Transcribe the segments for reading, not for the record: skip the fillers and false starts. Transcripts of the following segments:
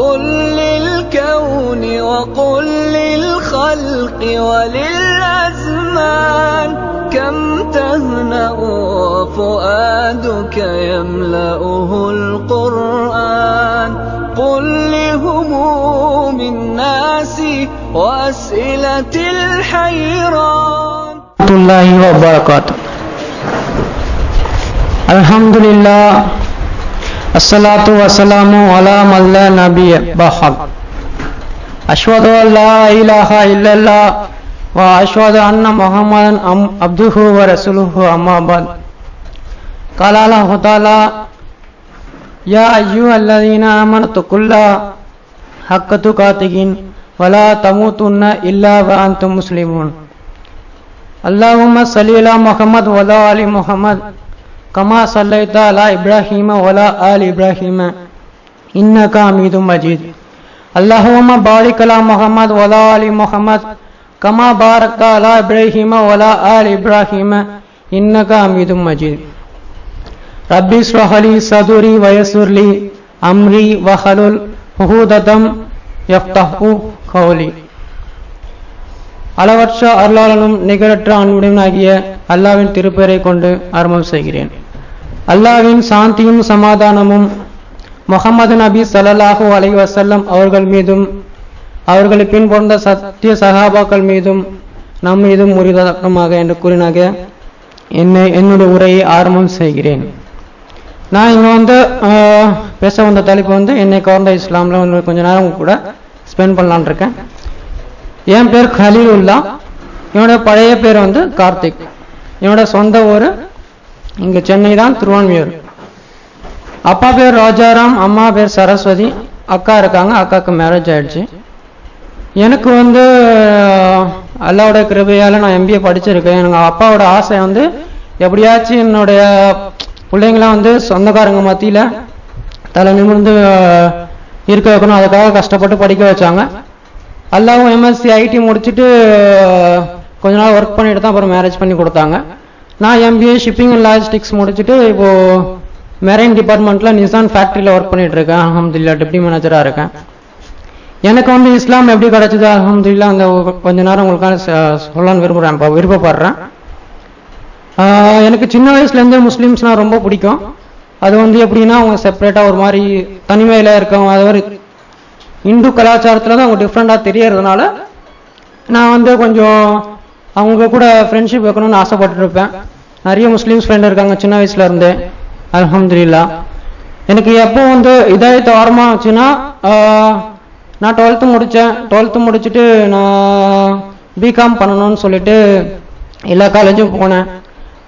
قل للكون وقل للخلق وللأزمان كم تهنأ وفؤادك يملأه القرآن قل لهموم الناس وأسئلة الحيران الله وبركاته. الحمد لله الصلاة والسلام على من لا نبي بعد. أشهد أن لا إله إلا الله وأشهد أن محمدا عبده ورسوله أما بعد. قال الله تعالى يا أيها الذين آمنوا اتقوا الله حق تقاته ولا تموتن إلا وأنتم مسلمون. اللهم صل على محمد وعلى آل محمد كما صليت على إبراهيم وعلى آل إبراهيم إنك حميد مجيد. اللهم بارك على محمد وعلى آل محمد كما باركت على إبراهيم وعلى آل إبراهيم إنك حميد مجيد. ربي اشرح لي صدري ويسر لي أمري واحلل عقدة يفقهوا قولي. அளவற்ற அருளாளனும் நிகரற்ற அன்புடனாகிய அல்லாஹ்வின் திருப்பெயரை கொண்டு ஆரம்பம் செய்கிறேன். அல்லாஹ்வின் சாந்தியும் சமாதானமும் முஹம்மது நபி ஸல்லல்லாஹு அலைஹி வஸல்லம் அவர்கள் மீதும் அவர்களை பின்பொண்ட சத்திய சஹாபாக்கள் மீதும் நம் மீதும் உரிதமாக என்று கூறினாக என்னுடைய உரையை ஆரம்பம் செய்கிறேன். நான் இங்கே பேச வந்த தலைப்பு என்னை கவர்ந்த இஸ்லாமில் கொஞ்ச நேரம் கூட ஸ்பெண்ட் பண்ணலான் இருக்கேன். என் பேர் கலீலுல்லா, என்னோட பழைய பேர் கார்த்திக். என்னோட சொந்த ஊர் இங்கே சென்னை தான், திருவான்மியூர். அப்பா பேர் ராஜாராம், அம்மா பேர் சரஸ்வதி, அக்கா இருக்காங்க, அக்காவுக்கு மேரேஜ் ஆயிடுச்சு. எனக்கு அல்லாவோட கிருபையால் நான் MBA படிச்சிருக்கேன். எங்கள் அப்பாவோட ஆசை எப்படியாச்சும் என்னுடைய பிள்ளைங்களாம் சொந்தக்காரங்க மத்தியில் தலை நிமிர்ந்து இருக்க வைக்கணும், அதுக்காக கஷ்டப்பட்டு படிக்க வச்சாங்க. அல்லாவும் MSc IT முடிச்சுட்டு கொஞ்ச நாள் ஒர்க் பண்ணிட்டு தான் அப்புறம் மேரேஜ் பண்ணி கொடுத்தாங்க. நான் MBA ஷிப்பிங் அண்ட் லாஜிஸ்டிக்ஸ் முடிச்சுட்டு இப்போது மெரைன் டிபார்ட்மெண்ட்டில் நிசான் ஃபேக்ட்ரியில் ஒர்க் பண்ணிட்டு இருக்கேன். அல்ஹம்துலில்லாஹ் டெப்டி மேனேஜராக இருக்கேன். எனக்கு இஸ்லாம் எப்படி கிடச்சிது அல்ஹம்துலில்லாஹ் அந்த கொஞ்ச நேரம் உங்களுக்கான சொல்லலான்னு விருப்பப்படுறேன். எனக்கு சின்ன வயசுலேருந்தே முஸ்லீம்ஸ்னால் ரொம்ப பிடிக்கும். அது எப்படின்னா அவங்க செப்பரேட்டாக ஒரு மாதிரி தனிமையில் இருக்கவங்க, அது மாதிரி இந்து கலாச்சாரத்தில் தான் அவங்க டிஃப்ரெண்ட்டாக தெரியறதுனால நான் கொஞ்சம் அவங்க கூட ஃப்ரெண்ட்ஷிப் வைக்கணும்னு ஆசைப்பட்டுருப்பேன். நிறைய முஸ்லீம்ஸ் ஃப்ரெண்ட் இருக்காங்க சின்ன வயசுல இருந்தே அல்ஹம்துலில்லாஹ். எனக்கு எப்போ இதாயத்தை வாரமாக ஆச்சுன்னா நான் 12th முடித்தேன். 12th முடிச்சுட்டு நான் பிகாம் பண்ணணும்னு சொல்லிட்டு எல்லா காலேஜும் போனேன்.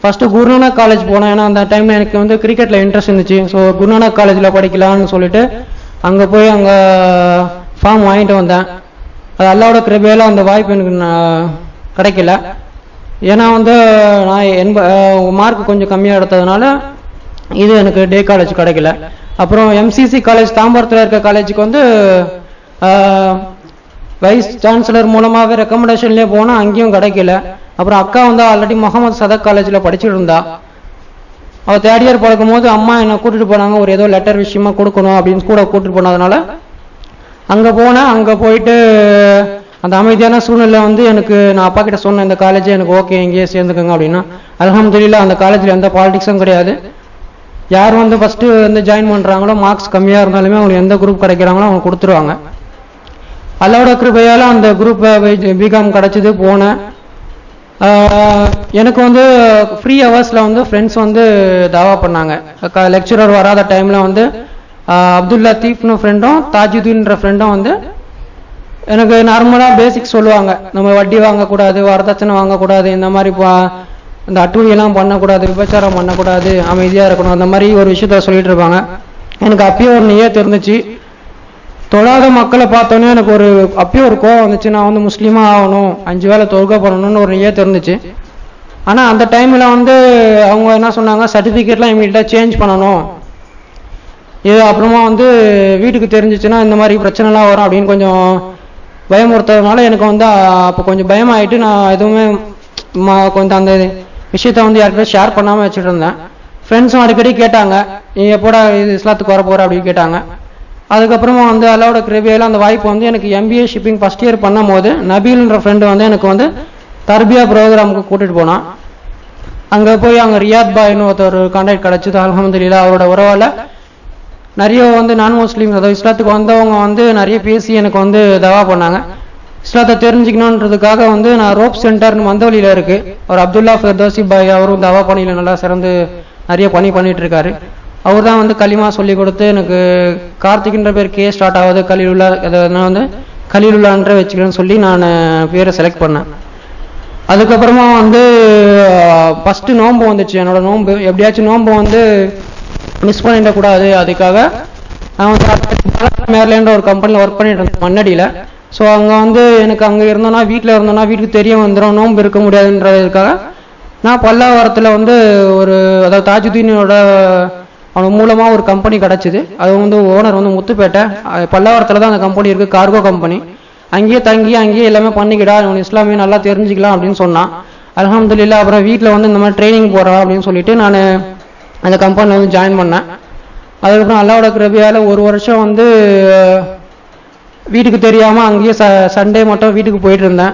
ஃபஸ்ட்டு குருநானக் காலேஜ் போனேன். ஏன்னா அந்த டைமில் எனக்கு கிரிக்கெட்டில் இன்ட்ரெஸ்ட் இருந்துச்சு. ஸோ குருநானக் காலேஜில் படிக்கலான்னு சொல்லிட்டு அங்கே போய் அங்கே ஃபார்ம் வாங்கிட்டு வந்தேன். அது அல்லாவோட கிருபையால் அந்த வாய்ப்பு எனக்கு கிடைக்கல. ஏன்னா நான் மார்க் கொஞ்சம் கம்மியாக எடுத்ததுனால இது எனக்கு டே காலேஜ் கிடைக்கல. அப்புறம் MCC காலேஜ் தாம்பரத்தில் இருக்க காலேஜுக்கு வைஸ் சான்சலர் மூலமாகவே ரெக்கமெண்டேஷன்லேயே போனால் அங்கேயும் கிடைக்கல. அப்புறம் அக்கா ஆல்ரெடி முகமது சதக் காலேஜில் படிச்சுட்டு இருந்தா. அவள் தேர்ட் இயர் பழக்கும் போது அம்மா என்னை கூட்டிகிட்டு போனாங்க, ஒரு ஏதோ லெட்டர் விஷயமா கொடுக்கணும் அப்படின்னு கூட கூட்டிகிட்டு போனதுனால அங்கே போனேன். அங்கே போயிட்டு அந்த அமைதியான சூழ்நிலை எனக்கு நான் அப்பா கிட்ட சொன்னேன், இந்த காலேஜ் எனக்கு ஓகே, இங்கேயே சேர்ந்துக்கோங்க அப்படின்னா. அல்ஹம்துலில்லாஹ் அந்த காலேஜில் எந்த பாலிடிக்ஸும் கிடையாது. யார் ஃபஸ்ட்டு ஜாயின் பண்ணுறாங்களோ மார்க்ஸ் கம்மியாக இருந்தாலுமே அவங்களுக்கு எந்த குரூப் கிடைக்கிறாங்களோ அவங்க கொடுத்துருவாங்க. அல்லாவோட கிருபையால் அந்த குரூப்பை பிகாம் கிடச்சிது. போனேன். எனக்கு ஃப்ரீ ஹவர்ஸில் ஃப்ரெண்ட்ஸ் தாவா பண்ணாங்க. லெக்சரர் வராத டைமில் அப்துல் லத்தீஃப்னு ஃப்ரெண்டும் தாஜுதீன்ற ஃப்ரெண்டும் எனக்கு நார்மலாக பேசிக்ஸ் சொல்லுவாங்க. நம்ம வட்டி வாங்கக்கூடாது, வரதட்சணை வாங்கக்கூடாது, இந்த மாதிரி இந்த அட்டூழியெல்லாம் பண்ணக்கூடாது, விபச்சாரம் பண்ணக்கூடாது, அமைதியாக இருக்கணும், அந்த மாதிரி ஒரு விஷயத்த சொல்லிட்டு இருப்பாங்க. எனக்கு அப்பயே ஒரு நியத்து இருந்துச்சு. தொழாத மக்களை பார்த்தோன்னே எனக்கு அப்பயே ஒரு கோவம் வந்துச்சு. நான் முஸ்லீமாக ஆகணும், 5 வேளை தொழுகை பண்ணணும்னு ஒரு நியத்து இருந்துச்சு. ஆனால் அந்த டைமில் அவங்க என்ன சொன்னாங்க, சர்டிஃபிகேட்லாம் இமீடியட்டாக சேஞ்ச் பண்ணணும், இது அப்புறமா வீட்டுக்கு தெரிஞ்சிச்சுன்னா இந்த மாதிரி பிரச்சனைலாம் வரும் அப்படின்னு கொஞ்சம் பயமுறுத்துறதுனால எனக்கு அப்போ கொஞ்சம் பயமாயிட்டு நான் எதுவுமே கொஞ்சம் அந்த விஷயத்த யார்கிட்ட ஷேர் பண்ணாமல் வச்சுட்டு இருந்தேன். ஃப்ரெண்ட்ஸும் அடிக்கடி கேட்டாங்க, நீ எப்போடா இது இஸ்லாத்துக்கு வர போகிற அப்படின்னு கேட்டாங்க. அதுக்கப்புறமா வந்து அல்லாவோட கிருபையால அந்த வாய்ப்பு வந்து எனக்கு MBA ஷிப்பிங் ஃபர்ஸ்ட் இயர் பண்ணும் போது நபீல்ன்ற ஃப்ரெண்டு வந்து எனக்கு வந்து தர்பியா ப்ரோக்ராமுக்கு கூட்டிட்டு போனான். அங்கே போய் அங்கே ரியாத் பாய்னு ஒருத்தர் கான்டாக்ட் கிடச்சிது. அல்ஹம்துலில்லாஹ் அவரோட உறவால் நிறைய வந்து நான் முஸ்லீம்ஸ், அதாவது இஸ்லாத்துக்கு வந்தவங்க வந்து நிறைய பேசி எனக்கு வந்து தவா பண்ணாங்க. இஸ்லாத்தை தெரிஞ்சுக்கணுன்றதுக்காக வந்து நான் ரோப் சென்டர்னு மந்தவழியில் இருக்குது, அவர் அப்துல்லா ஃபெர்தோசி பாய், அவரும் தவா பணியில் நல்லா சிறந்து நிறைய பண்ணிட்டு இருக்காரு. அவர் தான் வந்து களிமா சொல்லி கொடுத்து எனக்கு கார்த்திக்ன்ற பேர் ஸ்டார்ட் ஆகுது, கலீலுல்லா, அதை நான் வந்து கலீலுல்லான்ற வச்சுக்கிறேன்னு சொல்லி நான் பேரை செலக்ட் பண்ணேன். அதுக்கப்புறமா வந்து ஃபஸ்ட்டு நோன்பு வந்துச்சு. என்னோட நோன்பு எப்படியாச்சும் நோன்பு வந்து மிஸ் பண்ணிடக்கூடாது, அதுக்காக நான் வந்து மேர்லேன்ற ஒரு கம்பெனியில் ஒர்க் பண்ணிட்டு இருந்தேன் மண்ணடியில். ஸோ அங்கே வந்து எனக்கு அங்கே இருந்தோன்னா வீட்டில் இருந்தோன்னா வீட்டுக்கு தெரிய வந்துடும், நோன்பு இருக்க முடியாதுன்றதுக்காக நான் பல்லாவரத்தில் வந்து ஒரு, அதாவது தாஜுதீனோட அவன் மூலமாக ஒரு கம்பெனி கிடச்சிது. அது வந்து ஓனர் வந்து முத்துப்பேட்டை, பல்லாவரத்தில் தான் அந்த கம்பெனி இருக்குது, கார்கோ கம்பெனி. அங்கேயே தங்கி அங்கேயே எல்லாமே பண்ணிக்கிடா, அவன் இஸ்லாமிய நல்லா தெரிஞ்சுக்கலாம் அப்படின்னு சொன்னான். அல்ஹம்துலில்லாஹ் அப்புறம் வீட்டில் வந்து இந்த மாதிரி ட்ரைனிங் போகிறான் அப்படின்னு சொல்லிட்டு நான் அந்த கம்பெனியில் வந்து ஜாயின் பண்ணேன். அதுக்கப்புறம் அல்லாவோட கிருபையால் ஒரு வருஷம் வந்து வீட்டுக்கு தெரியாமல் அங்கேயே சண்டே மட்டும் வீட்டுக்கு போயிட்டு இருந்தேன்.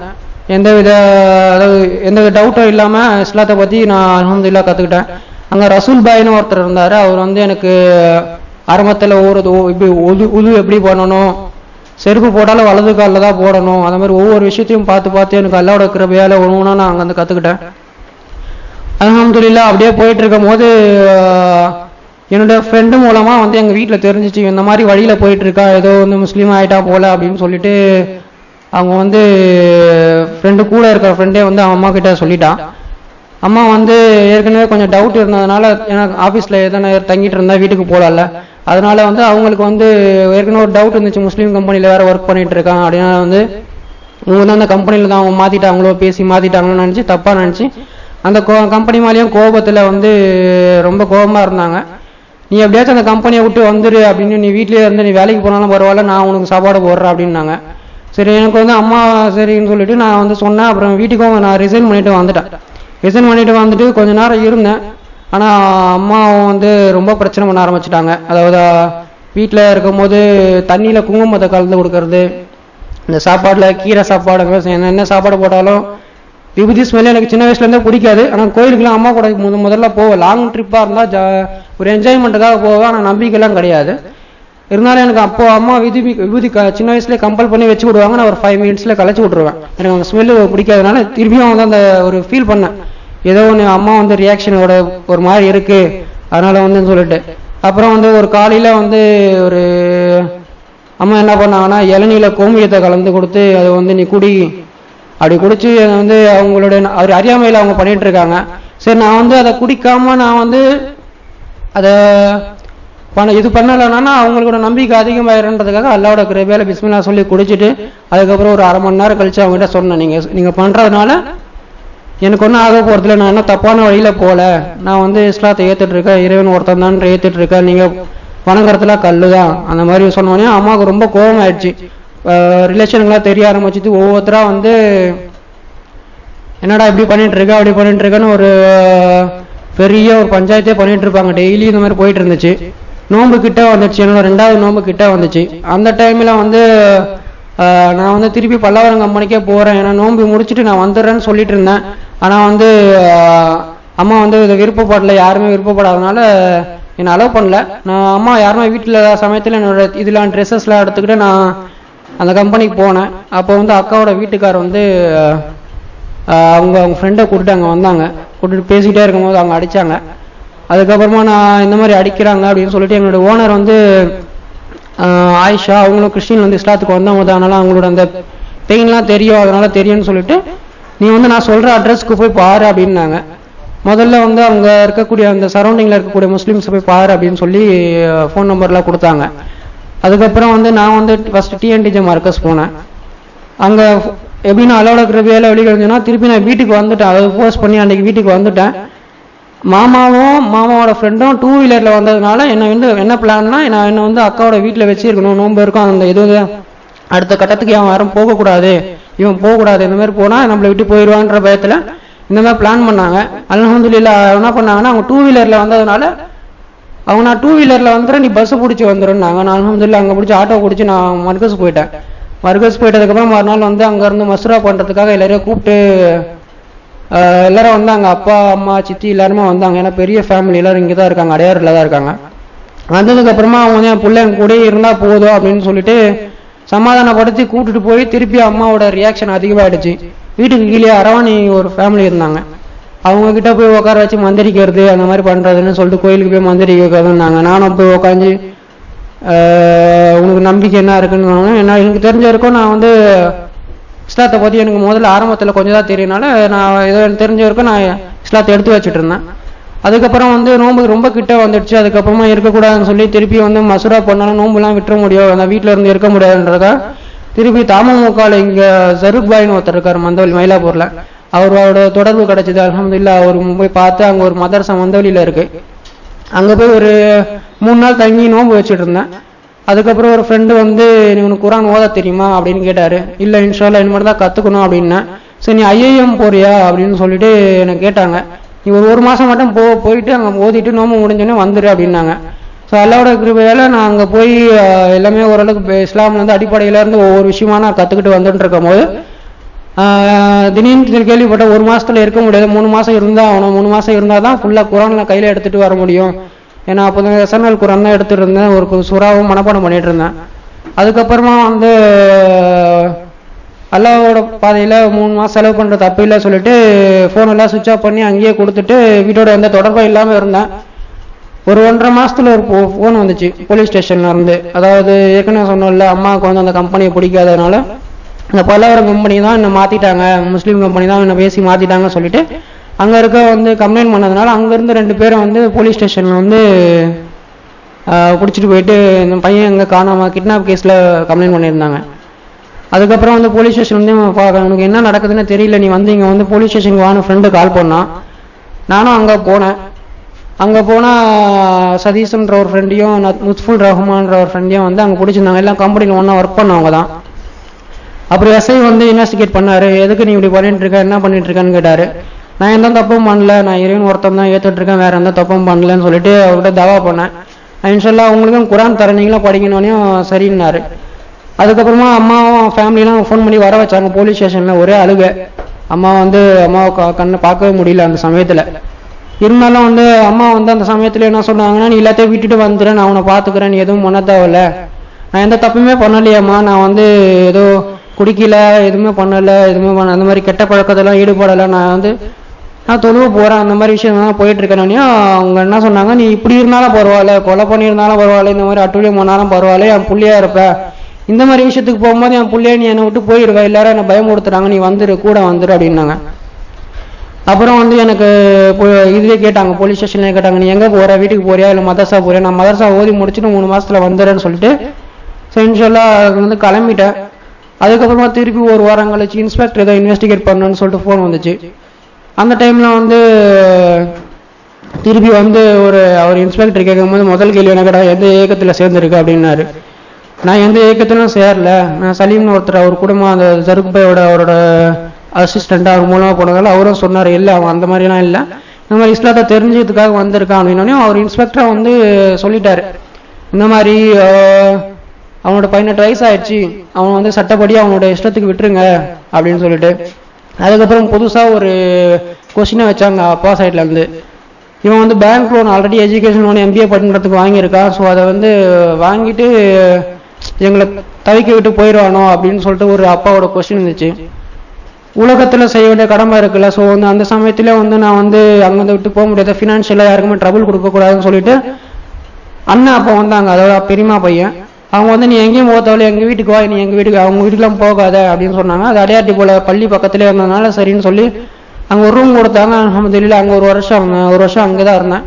எந்த டவுட்டும் இல்லாமல் இஸ்லாத்தை பற்றி நான் அல்ஹம்துலில்லாஹ் கற்றுக்கிட்டேன். அங்கே ரசூல் பாய்னு ஒருத்தர் இருந்தார். அவர் வந்து எனக்கு ஆரம்பத்தில் இப்படி உது எப்படி பண்ணணும், செருப்பு போட்டாலும் வலது காலில் தான் போடணும், அந்த மாதிரி ஒவ்வொரு விஷயத்தையும் பார்த்து எனக்கு அல்லாவோட கிருபையால் ஒன்றுனா நான் அங்கே வந்து கற்றுக்கிட்டேன். அல்ஹம்துலில்லாஹ் அப்படியே போயிட்டு இருக்கும் போது என்னோட ஃப்ரெண்டு மூலமாக வந்து எங்கள் வீட்டில் தெரிஞ்சிச்சு, இந்த மாதிரி வழியில் போயிட்டுருக்கா, ஏதோ வந்து முஸ்லீம் ஆகிட்டா போல அப்படின்னு சொல்லிட்டு அவங்க வந்து ஃப்ரெண்டு கூட இருக்கிற ஃப்ரெண்டே வந்து அவன் அம்மா கிட்ட சொல்லிட்டான். அம்மா வந்து ஏற்கனவே கொஞ்சம் டவுட் இருந்ததுனால, எனக்கு ஆஃபீஸில் எதனா தங்கிட்டு இருந்தால் வீட்டுக்கு போகலாம்ல, அதனால வந்து அவங்களுக்கு வந்து ஏற்கனவே ஒரு டவுட் இருந்துச்சு, முஸ்லீம் கம்பெனியில் வேறு ஒர்க் பண்ணிட்டு இருக்கான் அப்படின்னா வந்து இவங்க வந்து அந்த கம்பெனியில் தான் அவங்க மாற்றிட்டாங்களோ, பேசி மாற்றிட்டாங்களோன்னு நினச்சி தப்பாக நினச்சி அந்த கம்பெனி மேலேயும் கோபத்தில் வந்து ரொம்ப கோபமாக இருந்தாங்க. நீ எப்படியாச்சும் அந்த கம்பெனியை விட்டு வந்துடு அப்படின்னு, நீ வீட்லேயே இருந்து நீ வேலைக்கு போனாலும் பரவாயில்ல, நான் உனக்கு சாப்பாடு போடுறேன் அப்படின்னாங்க. சரி எனக்கு வந்து அம்மா சரின்னு சொல்லிட்டு நான் வந்து சொன்னேன். அப்புறம் வீட்டுக்கும் நான் ரிசைன் பண்ணிட்டு வந்துட்டு கொஞ்ச நேரம் இருந்தேன். ஆனால் அம்மாவும் வந்து ரொம்ப பிரச்சனை பண்ண ஆரம்பிச்சிட்டாங்க. அதாவது வீட்டில் இருக்கும்போது தண்ணியில் குங்குமத்தை கலந்து கொடுக்கறது, இந்த சாப்பாட்டில் கீரை சாப்பாடு, என்ன சாப்பாடு போட்டாலும் விபூதி ஸ்மெல் எனக்கு சின்ன வயசுலேருந்தே பிடிக்காது. ஆனால் கோயிலுக்குலாம் அம்மா கூட முதல்ல போவேன். லாங் ட்ரிப்பாக இருந்தால் ஒரு என்ஜாய்மெண்ட்டுக்காக போவேன், ஆனால் நம்பிக்கைலாம் கிடையாது. இருந்தாலும் எனக்கு அப்போ அம்மா விபூதி சின்ன வயசுலேயே கம்பல் பண்ணி வச்சு விடுவாங்க. நான் ஒரு 5 மினிட்ஸில் கலைச்சி விட்ருவேன். எனக்கு அந்த ஸ்மெல்லு பிடிக்காதனால திரும்பியும் வந்து அந்த ஒரு ஃபீல் பண்ணேன், ஏதோ ஒன்று அம்மா வந்து ரியாக்ஷனோட ஒரு மாதிரி இருக்குது, அதனால் வந்து சொல்லிட்டு அப்புறம் வந்து ஒரு காலையில் வந்து ஒரு அம்மா என்ன பண்ணாங்கன்னா இளநீல கோமியத்தை கலந்து கொடுத்து அதை வந்து நீ குடி அப்படி குடிச்சு வந்து அவங்களோட அவர் அறியாமையில் அவங்க பண்ணிட்டு இருக்காங்க. சரி நான் வந்து அதை குடிக்காம நான் வந்து அதை இது பண்ணலைன்னா அவங்களோட நம்பிக்கை அதிகமாயிருன்றதுக்காக அல்லாவோட கிருபையால பிஸ்மில்லா சொல்லி குடிச்சிட்டு அதுக்கப்புறம் ஒரு 1/2 மணி நேரம் கழிச்சு அவங்ககிட்ட சொன்னேன், நீங்கள் பண்ணுறதுனால எனக்கு ஒன்றும் ஆக போகிறதில்ல, நான் என்ன தப்பான வழியில் போகல, நான் வந்து இஸ்லாத்தை ஏற்றுட்டு இருக்கேன், இறைவன் ஒருத்தன் தான் ஏற்றுட்டு இருக்கேன், நீங்கள் வணங்குறதுலாம் கல்லு தான் அந்த மாதிரி சொன்னோடனே அம்மாவுக்கு ரொம்ப கோபம் ஆயிடுச்சு. ரிலேஷனுங்களாம் தெரிய ஆரம்பிச்சிட்டு ஒவ்வொருத்தராக வந்து என்னடா இப்படி பண்ணிட்டு இருக்கா அப்படி பண்ணிட்டு இருக்கேன்னு ஒரு பெரிய ஒரு பஞ்சாயத்தே பண்ணிட்டு இருப்பாங்க. டெய்லி இந்த மாதிரி போயிட்டு இருந்துச்சு. நோன்பு கிட்ட வந்துச்சு, என்னோட 2வது நோன்பு கிட்ட வந்துச்சு. அந்த டைமில் வந்து நான் வந்து திருப்பி பல்லாவரம் கம்பெனிக்கே போகிறேன், ஏன்னா நோன்பு முடிச்சுட்டு நான் வந்துடுறேன்னு சொல்லிட்டு இருந்தேன். ஆனால் வந்து அம்மா வந்து இதை விருப்பப்படல, யாருமே விருப்பப்படாதனால என்னை அலோவ் பண்ணல. நான் அம்மா யாருமே வீட்டில் சமயத்தில் என்னோட இதெல்லாம் ட்ரெஸ்ஸஸ்லாம் எடுத்துக்கிட்டு நான் அந்த கம்பெனிக்கு போனேன். அப்போ வந்து அக்காவோட வீட்டுக்கார் வந்து அவங்க ஃப்ரெண்டை கூப்பிட்டு அங்கே வந்தாங்க. கூப்பிட்டு பேசிக்கிட்டே இருக்கும்போது அவங்க அடித்தாங்க. அதுக்கப்புறமா நான் இந்த மாதிரி அடிக்கிறாங்க அப்படின்னு சொல்லிட்டு என்னோட ஓனர் வந்து ஆயிஷா, அவங்களும் கிறிஸ்டின் வந்து இஸ்லாத்துக்கு வந்தவங்க தான், அதனால அவங்களோட அந்த பெயின்லாம் தெரியும், அதனால தெரியும்னு சொல்லிட்டு நீ வந்து நான் சொல்கிற அட்ரஸ்க்கு போய் பாரு அப்படின்னாங்க. முதல்ல வந்து அங்கே இருக்கக்கூடிய அந்த சரௌண்டிங்கில் இருக்கக்கூடிய முஸ்லீம்ஸை போய் பாரு அப்படின்னு சொல்லி ஃபோன் நம்பர்லாம் கொடுத்தாங்க. அதுக்கப்புறம் வந்து நான் வந்து ஃபஸ்ட்டு TNTJ மார்க்கஸ் போனேன். அங்கே எப்படின்னா அல்லாவோட கிருபையால வெளியே திருப்பி நான் வீட்டுக்கு வந்துட்டேன். அதை போஸ்ட் பண்ணி அன்றைக்கி வீட்டுக்கு வந்துட்டேன். மாமாவோட ஃப்ரெண்டும் 2 வீலரில் வந்ததுனால என்னை வந்து என்ன பிளான்னா, நான் என்னை வந்து அக்காவோட வீட்டில் வச்சுருக்கணும், நோன்பு இருக்கும், அந்த எதுவும் அடுத்த கட்டத்துக்கு அவன் யாரும் போகக்கூடாது, இவன் போகக்கூடாது, இந்த மாதிரி போனால் நம்மளை விட்டு போயிடுவான்ற பயத்தில் இந்த மாதிரி பிளான் பண்ணாங்க. அல்ஹம்துலில்லாஹ் என்ன பண்ணாங்கன்னா அவங்க 2 வீலரில் வந்ததுனால அவங்க நான் 2 வீலரில் வந்துடுறேன், நீ பஸ்ஸு பிடிச்சி வந்துடும்னாங்க. நான் அல்ஹம்துலில்லாஹ் அங்கே பிடிச்சி ஆட்டோ பிடிச்சி நான் மர்கஸ் போயிட்டேன். மர்கஸ் போயிட்டதுக்கப்புறம் மறுநாள் வந்து அங்கேருந்து மசூரா பண்ணுறதுக்காக எல்லாரையும் கூப்பிட்டு எல்லாரும் வந்தாங்க. அப்பா அம்மா சித்தி எல்லாருமே வந்தாங்க. ஏன்னா பெரிய ஃபேமிலி எல்லாரும் இங்கே தான் இருக்காங்க, அடையாறில் தான் இருக்காங்க. வந்ததுக்கப்புறமா அவங்க வந்து என் பிள்ளை என் கூட இருந்தால் போதும் அப்படின்னு சொல்லிட்டு சமாதானப்படுத்தி கூப்பிட்டுட்டு போய் திருப்பி அம்மாவோட ரியாக்ஷன் அதிகமாகிடுச்சு. வீட்டுக்கு கீழே அரவாணி ஒரு ஃபேமிலி இருந்தாங்க, அவங்க கிட்ட போய் உட்கார வச்சு மந்திரிக்கிறது அந்த மாதிரி பண்ணுறதுன்னு சொல்லிட்டு கோயிலுக்கு போய் மந்திரிக்க வைக்கிறதுனாங்க. நானும் போய் உட்காந்து உனக்கு நம்பிக்கை என்ன இருக்குன்னு என்ன எனக்கு தெரிஞ்ச வரைக்கும் நான் வந்து இஸ்லாத்தை பற்றி எனக்கு முதல்ல ஆரம்பத்தில் கொஞ்சம் தான் தெரியனால நான் ஏதோ எனக்கு தெரிஞ்ச வரைக்கும் நான் இஸ்லாத்தை எடுத்து வச்சுட்டு இருந்தேன். அதுக்கப்புறம் வந்து நோம்பு ரொம்ப கிட்ட வந்துடுச்சு. அதுக்கப்புறமா இருக்கக்கூடாதுன்னு சொல்லி திருப்பி வந்து மசூரா பண்ணாலும் நோம்புலாம் விட்டுற முடியும், அந்த வீட்டில் இருந்து இருக்க முடியாதுன்றதா திருப்பி தமுமுகவில் இங்கே ஜருக் பாயின்னு ஒருத்தர் இருக்கார் மந்தவெளி மயிலாப்பூரில், அவரோட தொடர்பு கிடைச்சிது. அல்ஹம்துலில்லாஹ் அவர் போய் பார்த்து அங்கே ஒரு மதரசா மந்தவெளியில் இருக்கு, அங்கே போய் ஒரு 3 நாள் தங்கி நோம்பு வச்சுட்டு இருந்தேன். அதுக்கப்புறம் ஒரு ஃப்ரெண்டு வந்து நீ உனக்கு குரான் ஓத தெரியுமா அப்படின்னு கேட்டார். இல்லை இன்ஷால்லா இனிமேல் தான் கற்றுக்கணும் அப்படின்னேன். சரி நீ ஐஏஎம் போறியா அப்படின்னு சொல்லிட்டு எனக்கு கேட்டாங்க. நீ ஒரு மாதம் மட்டும் போயிட்டு அங்கே ஓதிட்டு நோம்பு முடிஞ்சோடனே வந்துடு அப்படின்னாங்க. ஸோ அல்லாவோட கிருபையால் நான் அங்கே போய் எல்லாமே ஓரளவுக்கு இஸ்லாமில் வந்து அடிப்படையிலேருந்து ஒவ்வொரு விஷயமா நான் கற்றுக்கிட்டு வந்துட்டு இருக்கும் போது திடீர்னு கேள்விப்பட்ட 1 மாதத்தில் இருக்க முடியாது, 3 மாதம் இருந்தால் ஆகணும், 3 மாதம் இருந்தால் தான் ஃபுல்லாக குரானில் கையில் எடுத்துகிட்டு வர முடியும். ஏன்னா அப்போ தான் எஸ்என்எல் குரான் தான் எடுத்துகிட்டு இருந்தேன், ஒரு சூறாவும் மனப்பாடம் பண்ணிகிட்டு இருந்தேன். அதுக்கப்புறமா வந்து அல்லாவோட பாதையில் 3 மாதம் செலவு பண்ணுறது தப்பு இல்லை சொல்லிட்டு ஃபோனெல்லாம் சுவிட்ச் ஆஃப் பண்ணி அங்கேயே கொடுத்துட்டு வீட்டோட எந்த தொடர்பும் இல்லாமல் இருந்தேன். ஒரு 1.5 மாதத்தில் ஒரு ஃபோன் வந்துச்சு போலீஸ் ஸ்டேஷன்ல இருந்து. அதாவது ஏற்கனவே சொன்னோம்ல அம்மாவுக்கு வந்து அந்த கம்பெனியை பிடிக்காததுனால இந்த பல்லவரம் கம்பெனி தான் என்னை மாற்றிட்டாங்க, முஸ்லீம் கம்பெனி தான் என்னை பேசி மாற்றிட்டாங்கன்னு சொல்லிட்டு அங்கே இருக்க வந்து கம்ப்ளைண்ட் பண்ணதுனால அங்கேருந்து 2 பேரும் வந்து போலீஸ் ஸ்டேஷனில் வந்து பிடிச்சிட்டு போயிட்டு இந்த பையன் எங்கே காணாமல் கிட்னாப் கேஸில் கம்ப்ளைண்ட் பண்ணியிருந்தாங்க. அதுக்கப்புறம் வந்து போலீஸ் ஸ்டேஷன் வந்து உனக்கு என்ன நடக்குதுன்னு தெரியல, நீ வந்து இங்கே வந்து போலீஸ் ஸ்டேஷனுக்கு வான்னு ஃப்ரெண்டு கால் பண்ணான். நானும் அங்கே போனேன். அங்கே போனால் சதீஷ்ன்ற ஒரு ஃப்ரெண்டையும் முத்ஃபுல் ரஹ்மான்ற ஒரு ஃப்ரெண்டையும் வந்து அங்கே பிடிச்சிருந்தாங்க. எல்லாம் கம்பெனியில் ஒன்றா ஒர்க் பண்ணவங்க தான். அப்புறம் எஸ்ஐ வந்து இன்வெஸ்டிகேட் பண்ணார். எதுக்கு நீ இப்படி பண்ணிட்டு இருக்க, என்ன பண்ணிட்டு இருக்கேன்னு கேட்டார். நான் எந்த தப்பும் பண்ணல, நான் இறைவன் ஒருத்தம் தான் ஏற்றுட்டு இருக்கேன், வேற எந்த தப்பும் பண்ணலன்னு சொல்லிட்டு அவர்கிட்ட தவா பண்ணேன். இன்ஷால்லா உங்களுக்கும் குரான் தர நீங்களும் படிக்கணும்னையும் சரின்னாரு. அதுக்கப்புறமா அம்மாவும் ஃபேமிலியெலாம் ஃபோன் பண்ணி வர வச்சாங்க போலீஸ் ஸ்டேஷனில். ஒரே அழுக. அம்மா வந்து அம்மாவை கண்ணை பார்க்கவே முடியல அந்த சமயத்தில். இருந்தாலும் வந்து அம்மா வந்து அந்த சமயத்தில் என்ன சொன்னாங்கன்னா, நீ எல்லாத்தையும் விட்டுட்டு வந்துடுறேன், நான் அவனை பார்த்துக்கிறேன், நீ எதுவும் பண்ண தேவையில்ல, நான் எந்த தப்புமே பண்ணலையம்மா, நான் வந்து ஏதோ குடிக்கல, எதுவுமே பண்ணலை, எதுவுமே அந்த மாதிரி கெட்ட பழக்கத்தெல்லாம் ஈடுபடலை, நான் தொழுவ போகிறேன், அந்த மாதிரி விஷயம் தான் போயிட்டு இருக்கேன். அவங்க என்ன சொன்னாங்க, நீ இப்படி இருந்தாலும் பரவாயில்ல, கொலை பண்ணியிருந்தாலும் பரவாயில்ல, இந்த மாதிரி அட்டுழியம் பண்ணாலும் பரவாயில்ல, என் புள்ளையா இருப்ப, இந்த மாதிரி விஷயத்துக்கு போகும்போது என் புள்ளைய நீ என்னை விட்டு போயிடுவேன், எல்லாரும் என்னை பயமுறுத்துறாங்க, நீ வந்துரு கூட வந்துரு அப்படின்னாங்க. அப்புறம் வந்து எனக்கு இதுவே கேட்டாங்க, போலீஸ் ஸ்டேஷன்லேயே கேட்டாங்க, நீ எங்கே போகிற, வீட்டுக்கு போறியா இல்லை மதரசா போறியா? நான் மதரசா ஓதி முடிச்சுட்டு 3 மாதத்தில் வந்துடுறேன்னு சொல்லிட்டு சரி இன்ஷால்லா வந்து கிளம்பிட்டேன். அதுக்கப்புறமா திருப்பி ஒரு வாரம் கழிச்சு இன்ஸ்பெக்டர் ஏதோ இன்வெஸ்டிகேட் பண்ணணும்னு சொல்லிட்டு ஃபோன் வந்துச்சு. அந்த டைமில் வந்து திருப்பி வந்து அவர் இன்ஸ்பெக்டர் கேட்கும்போது முதல் கேள்வி என்ன கேட்டா, எந்த இயக்கத்தில் சேர்ந்துருக்கு அப்படின்னாரு. நான் எந்த இயக்கத்திலும் சேரல, நான் சலீம்னு ஒருத்தர் அவர் குடும்பம் அந்த ஜருக் பையோட அவரோட அசிஸ்டண்ட்டாக அவர் மூலமாக போனதால அவரும் சொன்னார், இல்லை அவன் அந்த மாதிரிலாம் இல்லை, இந்த மாதிரி இஸ்லாத்தை தெரிஞ்சதுக்காக வந்திருக்கான் அப்படின்னோடனே அவர் இன்ஸ்பெக்டராக வந்து சொல்லிட்டாரு, இந்த மாதிரி அவனோட 18 வயசு ஆயிடுச்சு, அவன் வந்து சட்டப்படி அவனோட இஷ்டத்துக்கு விட்டுருங்க அப்படின்னு சொல்லிட்டு. அதுக்கப்புறம் புதுசாக ஒரு கொஸ்டினை வச்சாங்க அப்பா சைட்லேருந்து. இவன் வந்து bank loan already education loan MBA பண்ணுறதுக்கு வாங்கியிருக்கான், ஸோ அதை வந்து வாங்கிட்டு எங்களை தவிக்க விட்டு போயிடுவானோ அப்படின்னு சொல்லிட்டு ஒரு அப்பாவோட கொஸ்டின் இருந்துச்சு. உலகத்தில் செய்ய வேண்டிய கடமை இருக்குல்ல, ஸோ வந்து அந்த சமயத்தில் வந்து நான் வந்து அங்கேருந்து விட்டு போக முடியாது, ஃபினான்ஷியலாக யாருக்குமே ட்ரபிள் கொடுக்கக்கூடாதுன்னு சொல்லிட்டு அண்ணன் அப்போ வந்தாங்க, அதோட பெரியமா பையன். அவங்க வந்து நீ எங்கேயும் போகத்தவளை எங்கள் வீட்டுக்கு வா, நீ எங்கள் வீட்டுக்கு அவங்க வீட்டுக்குலாம் போகாத அப்படின்னு சொன்னாங்க. அது அடையாட்டி போல பள்ளி பக்கத்துலேயே இருந்ததுனால சரின்னு சொல்லி அங்கே ஒரு ரூம் கொடுத்தாங்க. அல்ஹம்துலில்லாஹ் அங்கே ஒரு வருஷம் அங்கே தான் இருந்தேன்.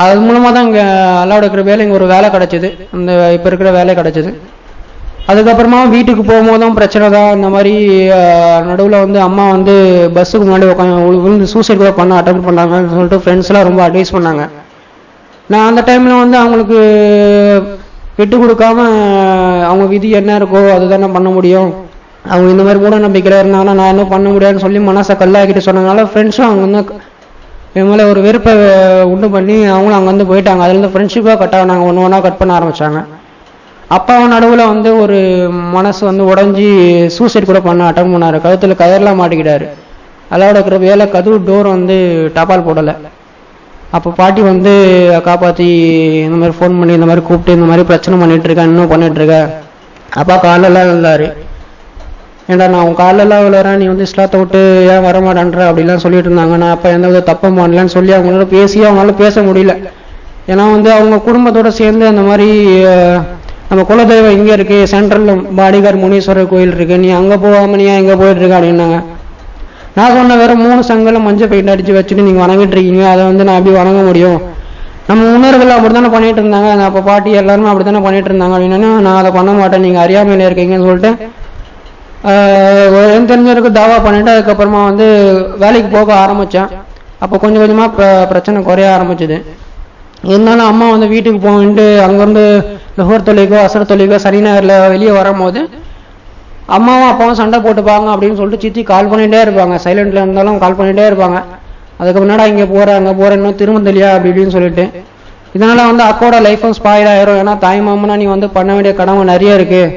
அது மூலமாக தான் இங்கே அல்லாவோட கிருபையால இங்கே ஒரு வேலை கிடச்சிது, அந்த இப்போ இருக்கிற வேலை கிடச்சிது. அதுக்கப்புறமா வீட்டுக்கு போகும்போதும் பிரச்சனை தான். இந்த மாதிரி நடுவில் வந்து அம்மா வந்து பஸ்ஸுக்கு முன்னாடி உட்காந்து விழுந்து சூசைட் கூட பண்ண அட்டன் பண்ணாங்கன்னு சொல்லிட்டு ஃப்ரெண்ட்ஸ்லாம் ரொம்ப அட்வைஸ் பண்ணாங்க. நான் அந்த டைமில் வந்து அவங்களுக்கு விட்டு கொடுக்காம அவங்க விதி என்ன இருக்கோ அதுதானே பண்ண முடியும், அவங்க இந்த மாதிரி மூட நம்பிக்கையில் இருந்தாங்கன்னா நான் என்ன பண்ண முடியாதுன்னு சொல்லி மனசை கல்லாக்கிட்டு சொன்னதுனால ஃப்ரெண்ட்ஸும் அவங்க வந்து என் மேலே ஒரு வெறுப்பை உண்டு பண்ணி அவங்களும் அங்கேருந்து போயிட்டாங்க. அதுலேருந்து ஃப்ரெண்ட்ஷிப்பாக கட் ஆனாங்க, ஒன்று ஒன்றா கட் பண்ண ஆரம்பித்தாங்க. அப்பாவும் நடுவில் வந்து ஒரு மனசு வந்து உடஞ்சி சூசைட் கூட பண்ண அட்டன் பண்ணார். கழுத்தில் கயர்லாம் மாட்டிக்கிட்டாரு. அதோட இருக்கிற வேலை கதவு டோர் வந்து டபால் போடலை. அப்போ பாட்டி வந்து காப்பாற்றி இந்த மாதிரி ஃபோன் பண்ணி இந்த மாதிரி கூப்பிட்டு இந்த மாதிரி பிரச்சனை பண்ணிகிட்ருக்கேன், இன்னும் பண்ணிகிட்ருக்கேன். அப்பா காலெல்லாம் இருந்தார். ஏன்டா நான் உன் காலெல்லாம் விழுறேன், நீ வந்து இஸ்லாத்தை விட்டு ஏன் வரமாட்டேன்ற அப்படிலாம் சொல்லிட்டு இருந்தாங்க. நான் அப்போ எந்த வித தப்பம் பண்ணலன்னு சொல்லி அவங்களால அவங்களால பேச முடியல. ஏன்னா வந்து அவங்க குடும்பத்தோடு சேர்ந்து அந்த மாதிரி நம்ம குலதெய்வம் இங்கே இருக்குது, சென்ட்ரலில் பாடிகார் முனீஸ்வரர் கோயில் இருக்குது, நீ அங்கே போகாமல் நீ எங்கே போயிட்டுருக்க அப்படின்னாங்க. நான் சொன்ன வேறு 3 சங்கலம் மஞ்சள் பெயிண்ட் அடித்து வச்சுட்டு நீங்கள் வணங்கிட்டு இருக்கீங்க, அதை வந்து நான் எப்படி வணங்க முடியும்? நம்ம முன்னோர்கள் அப்படி தானே பண்ணிட்டு இருந்தாங்க, அப்போ பாட்டி எல்லாருமே அப்படி தானே பண்ணிட்டு இருந்தாங்க அப்படின்னா நான் அதை பண்ண மாட்டேன், நீங்கள் அறியாமையில் இருக்கீங்கன்னு சொல்லிட்டு எனக்கு தெரிஞ்சவருக்கு தாவா பண்ணிவிட்டு அதுக்கப்புறமா வந்து வேலைக்கு போக ஆரம்பித்தேன். அப்போ கொஞ்சம் கொஞ்சமாக பிரச்சனை குறைய ஆரம்பிச்சுது. இருந்தாலும் அம்மா வந்து வீட்டுக்கு போயிட்டு அங்கேருந்து லொஹர் தொழிலுக்கோ அசர் தொழிலுக்கோ சனி ஞாயிறில் வெளியே வரும்போது அம்மாவும் அப்பாவும் சண்டை போட்டுப்பாங்க அப்படின்னு சொல்லிட்டு சித்தி கால் பண்ணிகிட்டே இருப்பாங்க. சைலண்டில் இருந்தாலும் கால் பண்ணிகிட்டே இருப்பாங்க. அதுக்கு முன்னாடி இங்கே போகிறேன் அங்கே போகிறேன் இன்னும் திரும்ப தெரியலையா அப்படி இப்படின்னு சொல்லிட்டு. இதனால் வந்து அக்கோட லைஃப்பும் ஸ்பாயில் ஆயிரும். ஏன்னா தாய் மாமனா நீ வந்து பண்ண வேண்டிய கடமை நிறைய இருக்குது,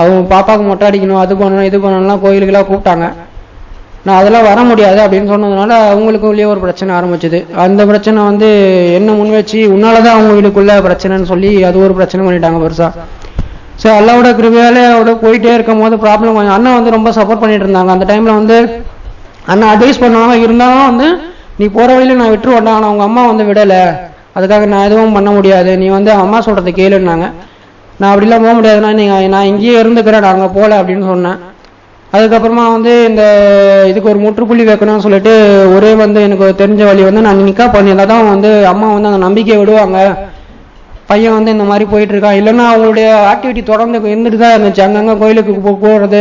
அவங்க பாப்பாவுக்கு மொட்டை அடிக்கணும், அது பண்ணணும் இது பண்ணணும்லாம் கோயிலுக்கெல்லாம் கூப்பிட்டாங்க. நான் அதெல்லாம் வர முடியாது அப்படின்னு சொன்னதுனால அவங்களுக்குள்ளேயே ஒரு பிரச்சனை ஆரம்பிச்சுது. அந்த பிரச்சனை வந்து என்ன முன் வச்சு உன்னால தான் அவங்க வீட்டுக்குள்ள பிரச்சனைன்னு சொல்லி அது ஒரு பிரச்சனை பண்ணிட்டாங்க பெருசாக. சரி, அல்லாவோட கிருபையாலே அவரோட போயிட்டே இருக்கும் போது ப்ராப்ளம் கொஞ்சம் அண்ணன் வந்து ரொம்ப சப்போர்ட் பண்ணிட்டு இருந்தாங்க. அந்த டைமில் வந்து அண்ணன் அட்வைஸ் பண்ணுவாங்க, இருந்தாலும் வந்து நீ போகிற வழியில் நான் விட்டுருவேன், ஆனால் அவங்க அம்மா வந்து விடலை, அதுக்காக நான் எதுவும் பண்ண முடியாது, நீ வந்து அம்மா சொல்கிறது கேளுன்னாங்க. நான் அப்படிலாம் போக முடியாதுன்னா நான் இங்கேயே இருந்துக்கிறேன், நான் அங்கே போகல அப்படின்னு சொன்னேன். அதுக்கப்புறமா வந்து இந்த இதுக்கு ஒரு முற்றுப்புள்ளி வைக்கணும்னு சொல்லிட்டு ஒரே வந்து எனக்கு தெரிஞ்ச வழி வந்து நான் நிக்கா பண்ணியிருந்தா தான் வந்து அம்மா வந்து அந்த நம்பிக்கையை விடுவாங்க, பையன் வந்து இந்த மாதிரி போயிட்டு இருக்கான். இல்லைன்னா அவங்களுடைய ஆக்டிவிட்டி தொடர்ந்து இருந்துட்டு தான் இருந்துச்சு. அங்கங்கே கோயிலுக்கு போகிறது,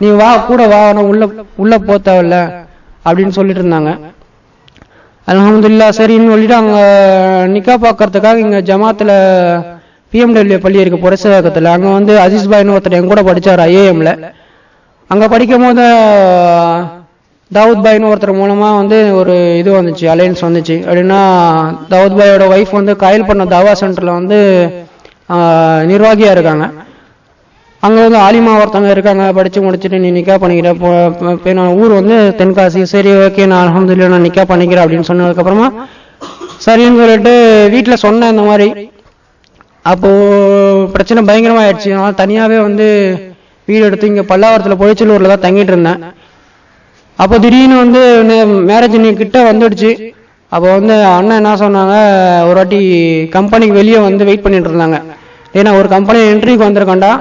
நீ வா கூட வா, நான் உள்ள போக தேவையில்ல அப்படின்னு சொல்லிட்டு இருந்தாங்க. அல்ஹம்துலில்லாஹ் சரின்னு சொல்லிட்டு அங்கே நிக்கா பார்க்கறதுக்காக இங்கே ஜமாத்தில் பிஎம்டபிள்யூ பள்ளி இருக்கு புரசேகத்தில். அங்கே வந்து அஜீஸ் பாய்னு ஒருத்தர் என் கூட படித்தார் ஐஏஎம்ல. அங்கே படிக்கும் போது தாவூத் பாய்னு ஒருத்தர் மூலமாக வந்து ஒரு இது வந்துச்சு, அலையன்ஸ் வந்துச்சு. அப்படின்னா தாவூத் பாயோட ஒய்ஃப் வந்து காயல் பண்ண தாவா சென்டரில் வந்து நிர்வாகியாக இருக்காங்க. அங்கே வந்து ஆலிமா ஒருத்தவங்க இருக்காங்க, படித்து முடிச்சுட்டு நீ நிக்கா பண்ணிக்கிறேன் இப்போ நான் ஊர் வந்து தென்காசி. சரி ஓகே நான் அல்ஹம்துலில்லாஹ் நான் நிக்கா பண்ணிக்கிறேன் அப்படின்னு சொன்னதுக்கப்புறமா சரின்னு சொல்லிட்டு வீட்டில் சொன்னேன் இந்த மாதிரி. அப்போது பிரச்சனை பயங்கரமாக ஆயிடுச்சு. அதனால் தனியாகவே வந்து வீடு எடுத்து இங்கே பல்லாவரத்தில் பொழிச்சலூரில் தான் தங்கிட்டு இருந்தேன். அப்போ திடீர்னு வந்து மேரேஜ் கிட்ட வந்துடுச்சு. அப்போ வந்து அண்ணன் என்ன சொன்னாங்க, ஒரு வாட்டி கம்பெனிக்கு வெளியே வந்து வெயிட் பண்ணிட்டு இருந்தாங்க. ஏன்னா ஒரு கம்பெனி என்ட்ரிக்கு வந்திருக்கேன்டா,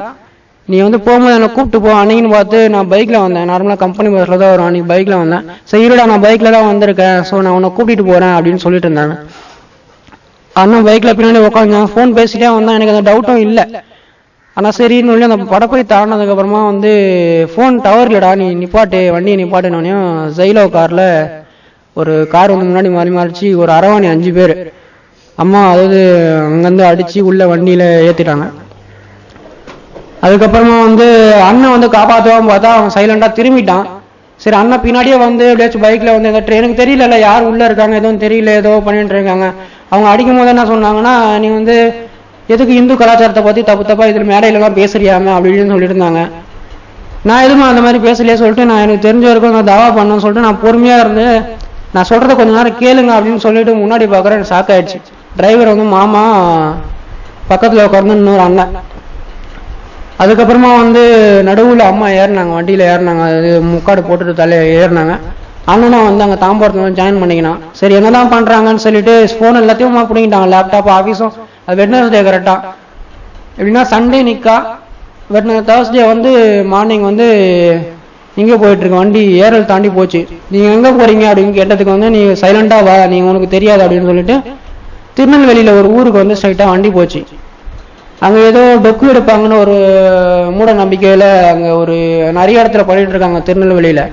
நீ வந்து போகும்போது என்னை கூப்பிட்டு போ. அன்னைக்குன்னு பார்த்து நான் பைக்கில் வந்தேன், நார்மலாக கம்பெனி பஸ்ஸில் தான் வரும், அன்றைக்கி பைக்கில் வந்தேன். சரி இருடா நான் பைக்கில் தான் வந்திருக்கேன், ஸோ நான் உன்னை கூட்டிகிட்டு போகிறேன் அப்படின்னு சொல்லிட்டு இருந்தாங்க. அண்ணன் பைக்கில் பின்னாடி உட்காந்து ஃபோன் பேசிட்டே வந்தான், எனக்கு அந்த டவுட்டும் இல்லை. ஆனால் சரின்னு சொல்லி அந்த படப்பை தாண்டினதுக்கப்புறமா வந்து ஃபோன் டவர் இல்லைடா, நீ நிப்பாட்டு வண்டியை நிப்பாட்டுனோடனையும் ஜெயிலோ காரில் ஒரு கார் வந்து முன்னாடி மாறிச்சு, ஒரு அரவாணி 5 பேர் அம்மா அதாவது அங்கேருந்து அடித்து உள்ள வண்டியில் ஏற்றிட்டாங்க. அதுக்கப்புறமா வந்து அண்ணன் வந்து காப்பாற்றுவான்னு பார்த்தா அவன் சைலண்டாக திரும்பிட்டான். சரி அண்ணன் பின்னாடியே வந்து எப்படியாச்சும் பைக்கில் வந்து எந்த ட்ரெயினுக்கு தெரியல யார் உள்ளே இருக்காங்க, எதுவும் தெரியல, ஏதோ பண்ணிட்டு இருக்காங்க. அவங்க அடிக்கும் போது என்ன சொன்னாங்கன்னா, நீ வந்து எதுக்கு இந்து கலாச்சாரத்தை பற்றி தப்பா இதில் மேடையிலலாம் பேசுறியாங்க அப்படின்னு சொல்லிட்டு இருந்தாங்க. நான் எதுவும் அந்த மாதிரி பேசலையே சொல்லிட்டு நான் எனக்கு தெரிஞ்ச வரைக்கும் நான் தாவா பண்ணணும்னு சொல்லிட்டு நான் பொறுமையாக இருந்து நான் சொல்கிறத கொஞ்சம் நேரம் கேளுங்க அப்படின்னு சொல்லிட்டு முன்னாடி பார்க்குறேன். எனக்கு ஷாக் ஆயிடுச்சு. டிரைவர் வந்து மாமா, பக்கத்தில் உட்கார்ந்து இன்னொரு அண்ணன். அதுக்கப்புறமா வந்து நடுவில் அம்மா ஏறினாங்க, வண்டியில் ஏறினாங்க, அது முக்காடு போட்டுட்டு தலையை ஏறினாங்க. அண்ணனா வந்து அங்கே தாம்பரத்தில் ஜாயின் பண்ணிக்கினான். சரி என்ன தான் பண்ணுறாங்கன்னு சொல்லிட்டு ஃபோன் எல்லாத்தையும் பிடிங்கிட்டாங்க, லேப்டாப் ஆஃபீஸும். அது வெட்னஸ்டே கரெக்டாக எப்படின்னா சண்டே நிக்கா, தேர்ஸ்டே வந்து மார்னிங் வந்து இங்கே போயிட்டுருக்கு, வண்டி ஏரல் தாண்டி போச்சு. நீங்கள் எங்கே போகிறீங்க அப்படின்னு கேட்டதுக்கு வந்து நீ சைலண்டாக வா, நீ உனக்கு தெரியாது அப்படின்னு சொல்லிட்டு திருநெல்வேலியில் ஒரு ஊருக்கு வந்து ஸ்ட்ரைட்டாக வண்டி போச்சு. அங்கே ஏதோ டொக்கு எடுப்பாங்கன்னு ஒரு மூட நம்பிக்கையில் அங்கே ஒரு நிறைய இடத்துல பண்ணிட்டு இருக்காங்க திருநெல்வேலியில்.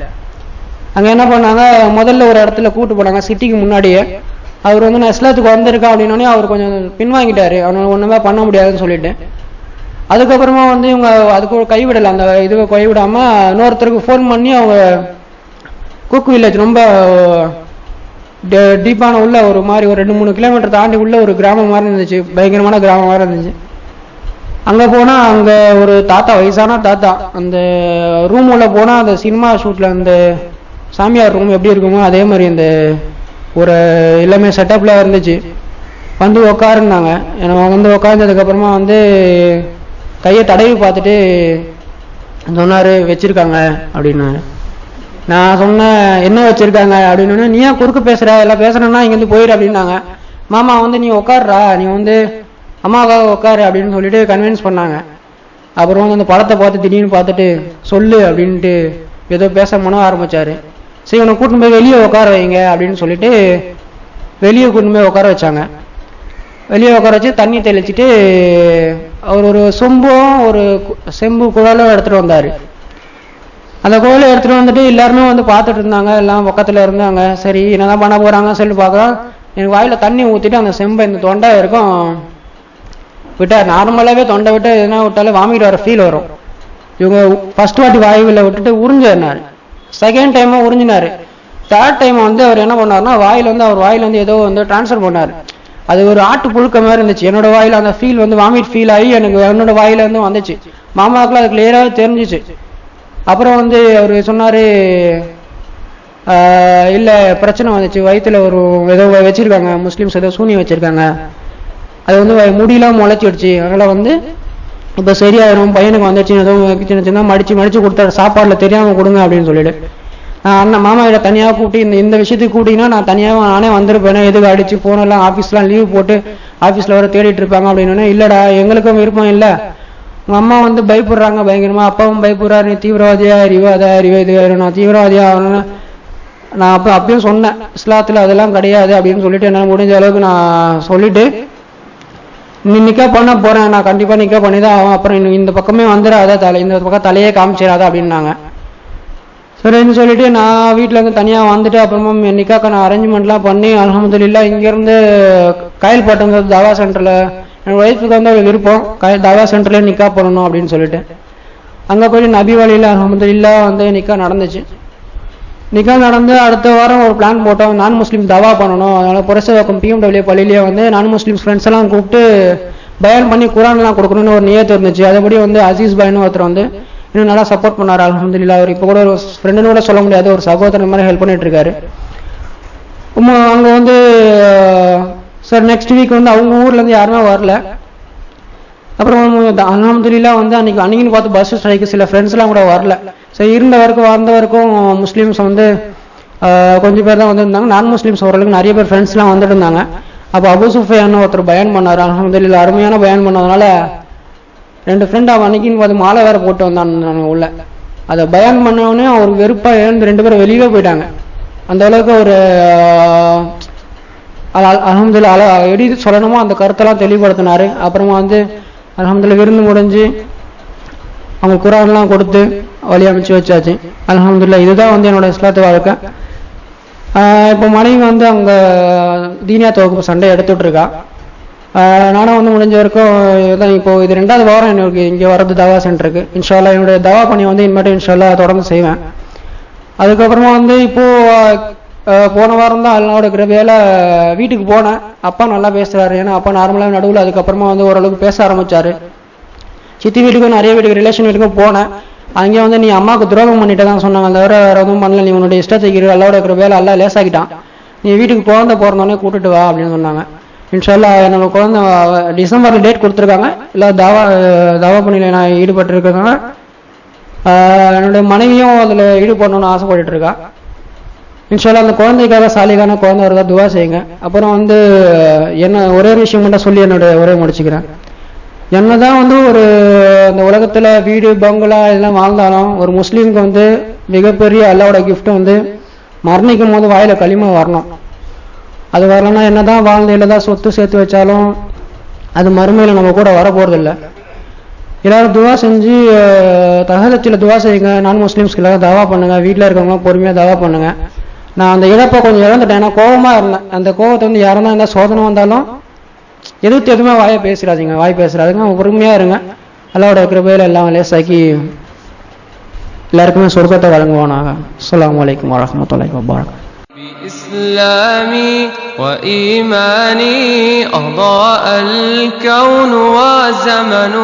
அங்கே என்ன பண்ணாங்க, முதல்ல ஒரு இடத்துல கூட்டு போனாங்க சிட்டிக்கு முன்னாடியே. அவர் வந்து நான் இஸ்லாத்துக்கு வந்திருக்கேன் அப்படின்னோடனே அவர் கொஞ்சம் பின்வாங்கிட்டாரு, அவனால் ஒன்றுமே பண்ண முடியாதுன்னு சொல்லிட்டு. அதுக்கப்புறமா வந்து இவங்க அதுக்கு ஒரு கைவிடலை, அந்த இதுவை கைவிடாமல் இன்னொருத்தருக்கு ஃபோன் பண்ணி அவங்க குக்கு வில்லேஜ் ரொம்ப டீப்பான உள்ள ஒரு மாதிரி ஒரு 2-3 கிலோமீட்டர் தாண்டி உள்ள ஒரு கிராமம் மாதிரி இருந்துச்சு, பயங்கரமான கிராமம் மாதிரி இருந்துச்சு. அங்கே போனால் அங்கே ஒரு தாத்தா, வயசான தாத்தா, அந்த ரூம் உள்ள போனால் அந்த சினிமா ஷூட்டில் அந்த சாமியார் ரூம் எப்படி இருக்குமோ அதே மாதிரி அந்த ஒரு எல்லாமே செட்டப்பில் இருந்துச்சு. வந்து உக்காருந்தாங்க. எனக்கு வந்து உக்காந்ததுக்கப்புறமா வந்து கையை தடவி பார்த்துட்டு சொன்னார் வச்சுருக்காங்க அப்படின்னாரு. நான் சொன்னேன் என்ன வச்சுருக்காங்க அப்படின்னு. நீ ஏன் குறுக்கு பேசுகிற, எல்லாம் பேசுகிறேன்னா இங்கேருந்து போயிடு அப்படின்னாங்க. மாமா வந்து நீ உட்காருறா, நீ வந்து அம்மாவுக்காக உட்காரு அப்படின்னு சொல்லிட்டு கன்வின்ஸ் பண்ணாங்க. அப்புறம் வந்து அந்த படத்தை பார்த்து திடீர்னு பார்த்துட்டு சொல்லு அப்படின்ட்டு ஏதோ பேச மனம் ஆரம்பித்தார். சரி உன்னை கூட்டின்னு போய் வெளியே உட்கார வைங்க அப்படின்னு சொல்லிட்டு வெளியே கூட்டின்னு போய் உட்கார வச்சாங்க. வெளியே உட்கார வச்சு தண்ணி தெளிச்சுட்டு அவர் ஒரு சொம்பும் ஒரு செம்பு குழலும் எடுத்துகிட்டு வந்தார். அந்த குழலை எடுத்துகிட்டு வந்துட்டு எல்லாருமே வந்து பார்த்துட்டு இருந்தாங்க, எல்லாம் பக்கத்தில் இருந்தாங்க. சரி என்னதான் பண்ண போகிறாங்கன்னு சொல்லிட்டு பார்க்குறோம். எனக்கு வாயில் தண்ணி ஊற்றிட்டு அந்த செம்பை இந்த தொண்டை இருக்கும் விட்டார். நார்மலாகவே தொண்டை விட்டு எதுனா விட்டாலும் வாமிட்டு வர ஃபீல் வரும். இவங்க ஃபர்ஸ்ட் வாட்டி வாயுவில் விட்டுட்டு உறிஞ்சினார். செகண்ட் டைமும் உறிஞ்சினார். தேர்ட் டைம் வந்து அவர் என்ன பண்ணார்னா வாயில் வந்து அவர் வாயில் வந்து ஏதோ வந்து ட்ரான்ஸ்ஃபர் பண்ணார். அது ஒரு ஆட்டு புழுக்க மாதிரி இருந்துச்சு. என்னோட வாயில் அந்த ஃபீல் வந்து வாமிட் ஃபீல் ஆகி எனக்கு என்னோட வாயில வந்து வந்துச்சு. மாமாவுக்குலாம் அது கிளியராக தெரிஞ்சிச்சு. அப்புறம் வந்து அவர் சொன்னார் இல்லை பிரச்சனை வந்துச்சு, வயிற்றுல ஒரு ஏதோ வச்சுருக்காங்க, முஸ்லீம்ஸ் ஏதோ சூனியம் வச்சுருக்காங்க, அது வந்து முடியெல்லாம் முளைச்சிடுச்சு, அதனால் வந்து இப்போ சரியாயிடும், பையனுக்கு வந்துச்சு, ஏதோ சின்ன சின்ன மடித்து கொடுத்தாரு, சாப்பாடில் தெரியாமல் கொடுங்க அப்படின்னு சொல்லிட்டு. நான் அண்ணன் மாமா இதை தனியாக கூப்பிட்டு இந்த விஷயத்துக்கு கூட்டிங்கன்னா நான் தனியாக நானே வந்திருப்பேன், எதுக்கு அடித்து போனெல்லாம் ஆஃபீஸ்லாம் லீவ் போட்டு ஆஃபீஸில் வர தேடிட்டு இருப்பாங்க அப்படின்னு. இல்லைடா எங்களுக்கும் விருப்பம் இல்லை, உங்கள் அம்மா வந்து பயப்படுறாங்க பயங்கரமாக, அப்பாவும் பயப்படுறாரு, நீ தீவிரவாதியா அறிவு இது நான் தீவிரவாதியா ஆகணும்னு நான் அப்பயும் சொன்னேன். இஸ்லாத்தில் அதெல்லாம் கிடையாது அப்படின்னு சொல்லிட்டு என்னால் முடிஞ்ச அளவுக்கு நான் சொல்லிட்டு நீ நிக்கா பண்ண போகிறேன், நான் கண்டிப்பாக நிக்கா பண்ணி தான் ஆகும், அப்புறம் இந்த பக்கமே வந்துடாத, இந்த பக்கம் தலையே காமிச்சிடாத அப்படின்னாங்க. சரின்னு சொல்லிட்டு நான் வீட்டில் இருந்து தனியாக வந்துட்டு அப்புறமா நிக்காக்க நான் அரேஞ்ச்மெண்ட்லாம் பண்ணி அல்ஹம்துலில்லாஹ் இங்கேருந்து காயல்பட்டு தாவா சென்டரில் என் ஒய்ஃபுக்கு வந்து ஒரு விருப்பம் தாவா சென்டர்லேயே நிக்கா பண்ணணும் அப்படின்னு சொல்லிட்டு அங்கே போய் நபி வழியில் அல்ஹம்துலில்லாஹ் வந்து நிக்கா நடந்துச்சு. நிக்கா நடந்து அடுத்த வாரம் ஒரு பிளான் போட்டோம், நான் முஸ்லீம் தவா பண்ணணும். அதனால் புரசவாக்கம் பிஎம்டபிள்யூ பள்ளியிலேயே வந்து நான் முஸ்லீம் ஃப்ரெண்ட்ஸ் எல்லாம் கூப்பிட்டு பயான் பண்ணி குரான்லாம் கொடுக்கணும்னு ஒரு நியத்து இருந்துச்சு. அதபடி வந்து அசீஸ் பாய்னு ஒருத்தர் வந்து இன்னும் நல்லா சப்போர்ட் பண்ணார் அல்ஹம்துலில்லாஹ். அவர் இப்போ கூட ஒரு ஃப்ரெண்டுன்னு கூட சொல்ல முடியாது, ஒரு சகோதரன் மாதிரி ஹெல்ப் பண்ணிட்டு இருக்காரு. அங்கே வந்து சார் நெக்ஸ்ட் வீக் வந்து அவங்க ஊர்லேருந்து யாருமே வரல. அப்புறம் அல்ஹம்துலில்லாஹ் வந்து அன்னைக்குன்னு பார்த்து பஸ் ஸ்ட்ரைக்கு சில ஃப்ரெண்ட்ஸ்லாம் கூட வரல. சரி இருந்த வரைக்கும் முஸ்லீம்ஸ் வந்து கொஞ்சம் பேர் தான் வந்துருந்தாங்க. நான் முஸ்லீம்ஸ் ஓரளவுக்கு நிறைய பேர் ஃப்ரெண்ட்ஸ்லாம் வந்துட்டு இருந்தாங்க. அப்போ அபு சுஃபியான்னு ஒருத்தர் பயான் பண்ணார். அல்ஹம்துலில்லாஹ் அருமையான பயான் பண்ணதுனால 2 ஃப்ரெண்ட் அவன் அன்னைக்குன்னு பார்த்து மாலை வேற போட்டு வந்தான் உள்ள. அதை பயான் பண்ணவொடனே அவர் வெறுப்பாக எழுந்து 2 பேரும் வெளியே போயிட்டாங்க. அந்த அளவுக்கு ஒரு அல்ஹம்துலில்லாஹ் எப்படி சொல்லணுமோ அந்த கருத்தெல்லாம் தெளிவுபடுத்தினார். அப்புறமா வந்து அல்ஹம்துலில்லாஹ் விருந்து முடிஞ்சு அவங்க குரான்லாம் கொடுத்து வழி அமைச்சு வச்சாச்சு. அல்ஹம்துலில்லாஹ் இதுதான் வந்து என்னோட இஸ்லாத்து வாழ்க்கை. இப்போ மனைவி வந்து அவங்க தீனியா தொகுப்பு சண்டை எடுத்துட்டு இருக்கா. நானும் வந்து முடிஞ்ச வரைக்கும் தான் இப்போ இது 2வது வாரம் எனக்கு இங்கே வரது தவா சென்டருக்கு. இன்ஷா அல்லாஹ் என்னுடைய தவா பணி வந்து இனிமேட்டு இன்ஷா அல்லாஹ் தொடர்ந்து செய்வேன். அதுக்கப்புறமா வந்து இப்போது போன வாரம் தான் அல்லாஹ்வோட கிருபையால வீட்டுக்கு போனேன். அப்பா நல்லா பேசுகிறாரு, ஏன்னா அப்பா நார்மலாக நடுவில் அதுக்கப்புறமா வந்து ஓரளவுக்கு பேச ஆரம்பித்தார். சித்தி வீட்டுக்கும் நிறைய வீட்டுக்கு ரிலேஷன் வீட்டுக்கும் போனேன். அங்கே வந்து நீ அம்மாவுக்கு துரோகம் பண்ணிட்டு தான் சொன்னாங்க, தவிர வேறு எதுவும் பண்ணல, நீ உன்னுடைய இஷ்டத்துக்கு அல்லாஹ்வோட கிருபையால அல்லாஹ் லேசாக்கிட்டான், நீ வீட்டுக்கு போகிறந்தோடனே கூட்டிட்டு வா அப்படின்னு சொன்னாங்க. இன்ஷா அல்லாஹ் என்னோட குழந்தை டிசம்பரில் டேட் கொடுத்துருக்காங்க. இல்லை தாவா பணியில் நான் ஈடுபட்டிருக்கிறதுனால என்னுடைய மனைவியும் அதில் ஈடுபடணும்னு ஆசைப்பட்டு இருக்கா. இன்ஷா அல்லாஹ் அந்த குழந்தைக்காக சாலிகான குழந்தை வருதா துவா செய்யுங்க. அப்புறம் வந்து என்ன ஒரே ஒரு விஷயம் மட்டும் சொல்லி என்னுடைய உரையை முடிச்சுக்கிறேன். என்னதான் வந்து ஒரு இந்த உலகத்தில் வீடு பங்களா இதெல்லாம் வாழ்ந்தாலும் ஒரு முஸ்லீமுக்கு வந்து மிகப்பெரிய அல்லாஹ்வோட கிஃப்ட் வந்து மரணிக்கும் போது வாயில களிமா வரணும். அது வரலன்னா என்னதான் வாழ்ந்தையில தான் சொத்து சேர்த்து வச்சாலும் அது மறுமையில் நம்ம கூட வரப்போறதில்லை. எல்லாரும் துவா செஞ்சு தஹஜ்ஜுல துவா செய்யுங்க. நான் முஸ்லீம்ஸ்க்குலாம் தவா பண்ணுங்க. வீட்டில் இருக்கவங்க பொறுமையாக தவா பண்ணுங்க. நான் அந்த இழப்பை கொஞ்சம் இழந்துட்டேன், ஏன்னா கோபமாக இருந்தேன். அந்த கோபத்தை வந்து யாரும் இருந்தால் சோதனை வந்தாலும் எதுவுமே வாயை பேசுறாதீங்க, வாய் பேசுறாதுங்க, பொறுமையாக இருங்க. அல்லாஹ்வோட கிருபையில எல்லாம் லேசாக்கி எல்லாருக்குமே சொர்க்கத்தை வழங்குவானாக. அஸ்ஸலாமு அலைக்கும் வரஹ்மத்துல்லாஹி வபரகாத்துஹு. بإسلامي وإيماني أضاء الكون وزمن،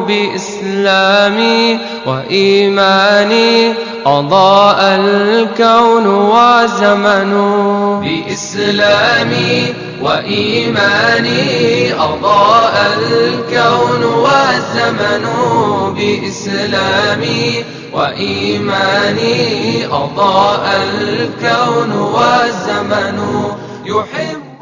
بإسلامي وإيماني أضاء الكون وزمن، بإسلامي وإيماني أضاء الكون والزمن، بإسلامي وإيماني أضاء الكون والزمن. يحب